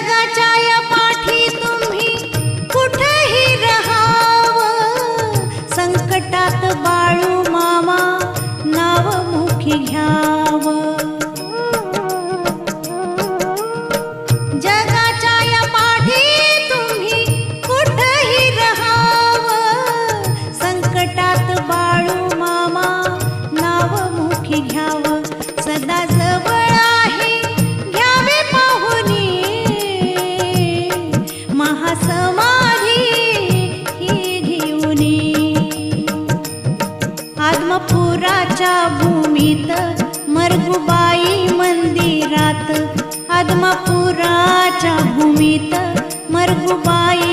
जगाच्या या पाठी तुम्ही कुठेही रहावं, संकटात बाळू मामा नाव मुखी घ्यावं. जगाच्या या पाठी तुम्ही कुठेही रहावं, संकटात बाळू मामा नाव मुखी घ्यावं. सदा जवळ आहे घ्यावे पाहुनी, महासमाधी ही घेऊनी. आदमापुराच्या भूमीत मरगुबाई मंदिरात, आदमापुराच्या भूमीत मरगुबाई